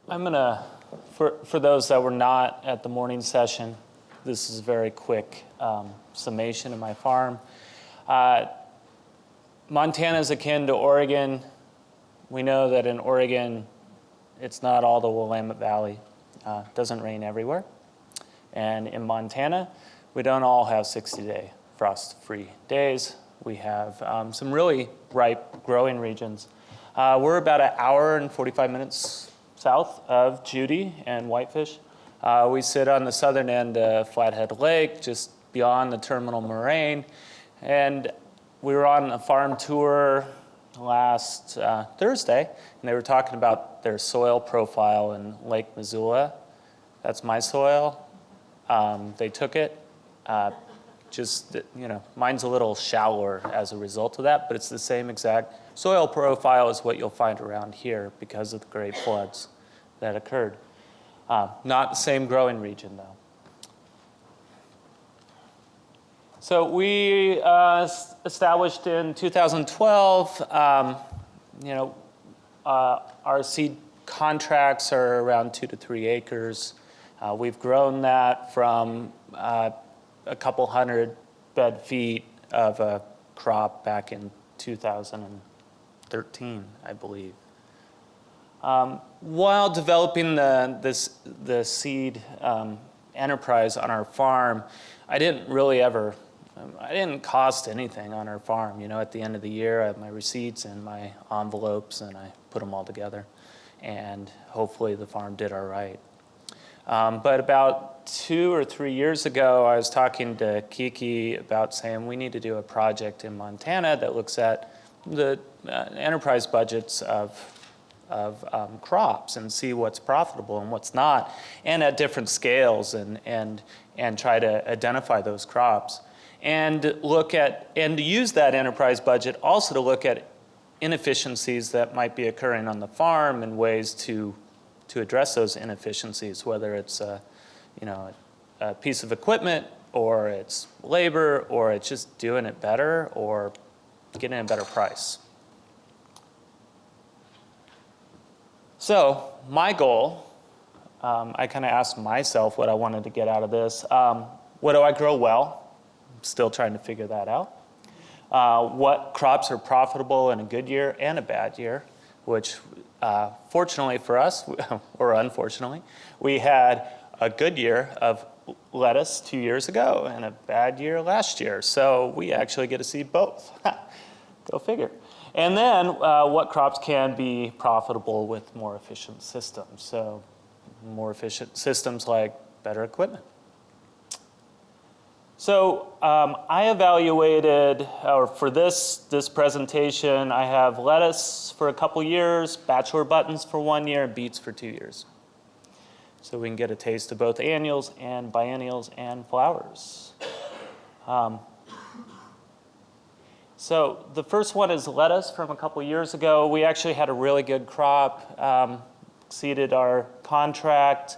I'm going to, for those that were not at the morning session, this is a very quick summation of my farm. Montana is akin to Oregon. We know that in Oregon, it's not all the Willamette Valley. It doesn't rain everywhere. And in Montana, we don't all have 60-day frost-free days. We have some really ripe growing regions. We're about an hour and 45 minutes south of Judy and Whitefish. We sit on the southern end of Flathead Lake, just beyond the terminal moraine. And we were on a farm tour last Thursday, and they were talking about their soil profile in Lake Missoula. That's my soil. They took it. Mine's a little shallower as a result of that, but it's the same exact soil profile as what you'll find around here because of the great floods that occurred. Not the same growing region, though. So we established in 2012, our seed contracts are around 2 to 3 acres. We've grown that from a couple hundred bed feet of a crop back in 2013, I believe. While developing the seed enterprise on our farm, I didn't cost anything on our farm. At the end of the year, I have my receipts and my envelopes, and I put them all together. And hopefully the farm did all right. But about 2 or 3 years ago, I was talking to Kiki about saying we need to do a project in Montana that looks at the enterprise budgets of crops and see what's profitable and what's not, and at different scales, and try to identify those crops. And use that enterprise budget also to look at inefficiencies that might be occurring on the farm and ways to address those inefficiencies, whether it's a piece of equipment, or it's labor, or it's just doing it better, or getting a better price. So my goal, I kind of asked myself what I wanted to get out of this. What do I grow well? I'm still trying to figure that out. What crops are profitable in a good year and a bad year, which fortunately for us, or unfortunately, we had a good year of lettuce 2 years ago and a bad year last year. So we actually get to see both. Go figure. And then what crops can be profitable with more efficient systems. So more efficient systems like better equipment. So I evaluated, or for this presentation, I have lettuce for a couple years, bachelor buttons for 1 year, and beets for 2 years. So we can get a taste of both annuals and biennials and flowers. So the first one is lettuce from a couple years ago. We actually had a really good crop, exceeded our contract.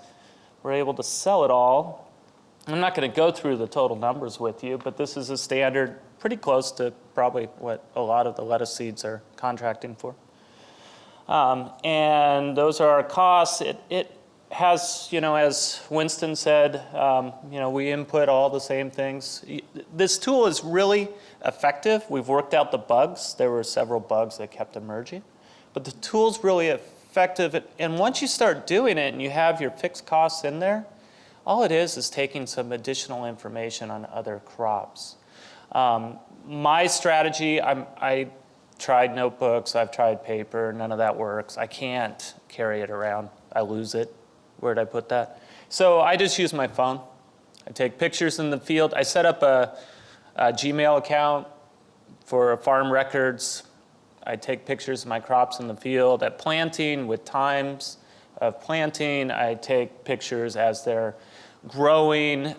We're able to sell it all. I'm not going to go through the total numbers with you, but this is a standard, pretty close to probably what a lot of the lettuce seeds are contracting for. And those are our costs. It has, as Winston said, we input all the same things. This tool is really effective. We've worked out the bugs. There were several bugs that kept emerging. But the tool's really effective. And once you start doing it and you have your fixed costs in there, all it is taking some additional information on other crops. My strategy, I tried notebooks, I've tried paper, none of that works. I can't carry it around. I lose it. Where'd I put that? So I just use my phone. I take pictures in the field. I set up a Gmail account for farm records. I take pictures of my crops in the field at planting with times of planting. I take pictures as they're growing,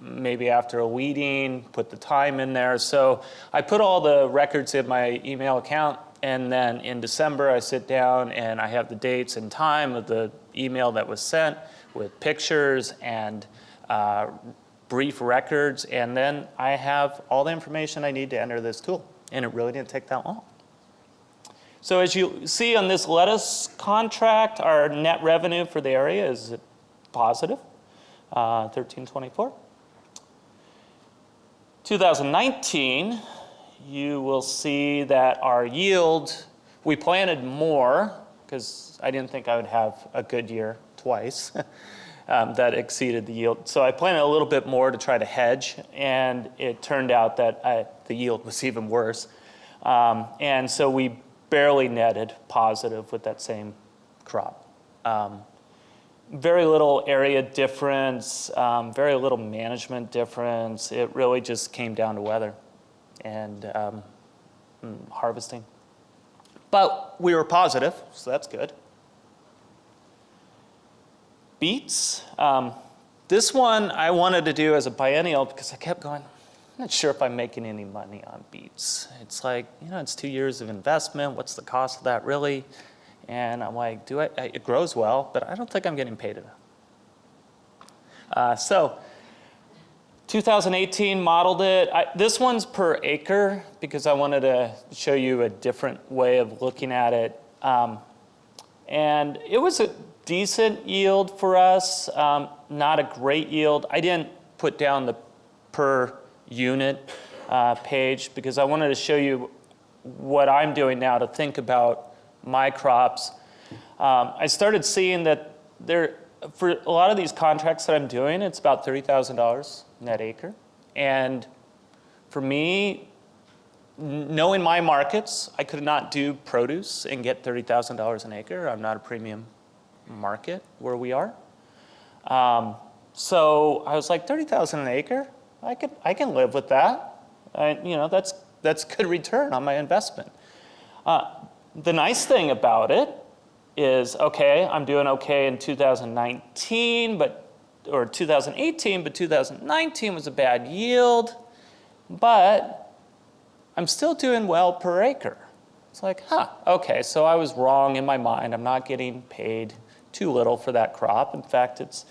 maybe after a weeding, put the time in there. So I put all the records in my email account, and then in December I sit down and I have the dates and time of the email that was sent with pictures and brief records, and then I have all the information I need to enter this tool, and it really didn't take that long. So as you see on this lettuce contract, our net revenue for the area is positive, 1324. 2019, you will see that our yield, we planted more because I didn't think I would have a good year twice that exceeded the yield. So I planted a little bit more to try to hedge, and it turned out that the yield was even worse. And so we barely netted positive with that same crop. Very little area difference, very little management difference. It really just came down to weather and harvesting. But we were positive, so that's good. Beets. This one I wanted to do as a biennial because I kept going, I'm not sure if I'm making any money on beets. It's like, it's 2 years of investment. What's the cost of that really? And I'm like, it grows well, but I don't think I'm getting paid enough. So 2018 modeled it. This one's per acre because I wanted to show you a different way of looking at it. And it was a decent yield for us, not a great yield. I didn't put down the per unit page because I wanted to show you what I'm doing now to think about my crops. I started seeing that for a lot of these contracts that I'm doing, it's about $30,000 net acre. And for me, knowing my markets, I could not do produce and get $30,000 an acre. I'm not a premium market where we are. So I was like, $30,000 an acre? I can live with that. That's good return on my investment. The nice thing about it is, okay, I'm doing okay in 2019, or 2018, but 2019 was a bad yield, but I'm still doing well per acre. It's like, okay, so I was wrong in my mind. I'm not getting paid too little for that crop. In fact, it's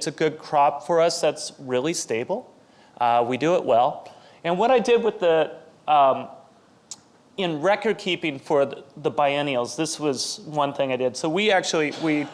a good crop for us that's really stable. We do it well. And what I did with in record keeping for the biennials, this was one thing I did. So we put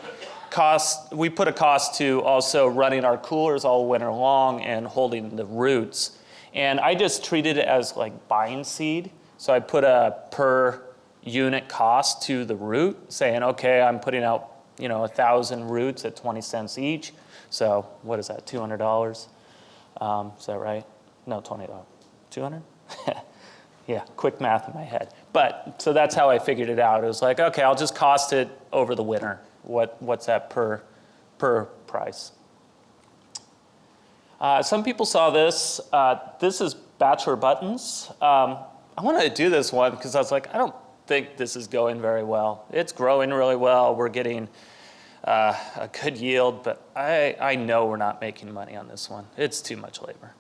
a cost to also running our coolers all winter long and holding the roots. And I just treated it as like buying seed. So I put a per unit cost to the root, saying, okay, I'm putting out 1,000 roots at 20 cents each. So what is that, $200? Is that right? No, $20. 200? Yeah, quick math in my head. But so that's how I figured it out. It was like, okay, I'll just cost it over the winter. What's that per price? Some people saw this. This is bachelor buttons. I wanted to do this one because I was like, I don't think this is going very well. It's growing really well. We're getting a good yield, but I know we're not making money on this one. It's too much labor.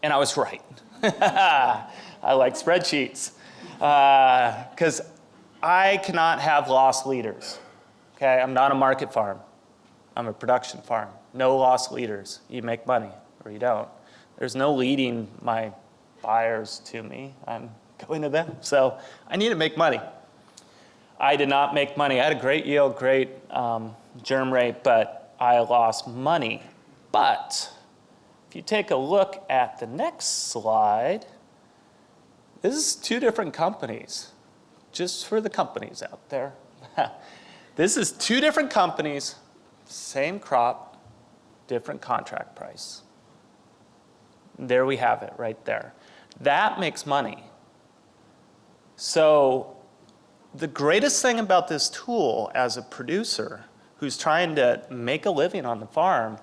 And I was right. I like spreadsheets because I cannot have lost leaders. Okay, I'm not a market farm. I'm a production farm. No lost leaders. You make money or you don't. There's no leading my buyers to me. I'm going to them. So I need to make money. I did not make money. I had a great yield, great germ rate, but I lost money. But if you take a look at the next slide, this is two different companies, just for the companies out there. This is two different companies, same crop, different contract price. There we have it right there. That makes money. So the greatest thing about this tool as a producer who's trying to make a living on the farm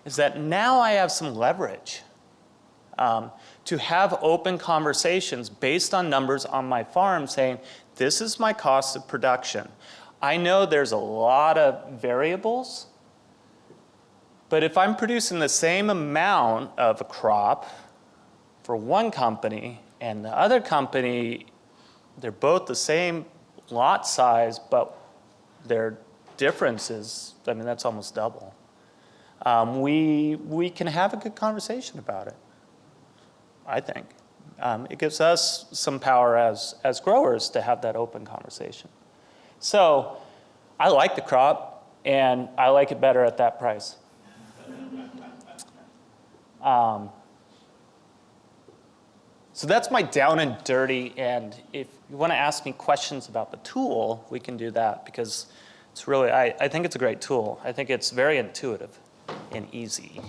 is that now I have some leverage to have open conversations based on numbers on my farm saying, this is my cost of production. I know there's a lot of variables, but if I'm producing the same amount of a crop for one company and the other company, they're both the same lot size, but their difference is, that's almost double. We can have a good conversation about it, I think. It gives us some power as growers to have that open conversation. So I like the crop, and I like it better at that price. So that's my down and dirty, and if you want to ask me questions about the tool, we can do that, because it's really, I think it's a great tool. I think it's very intuitive and easy.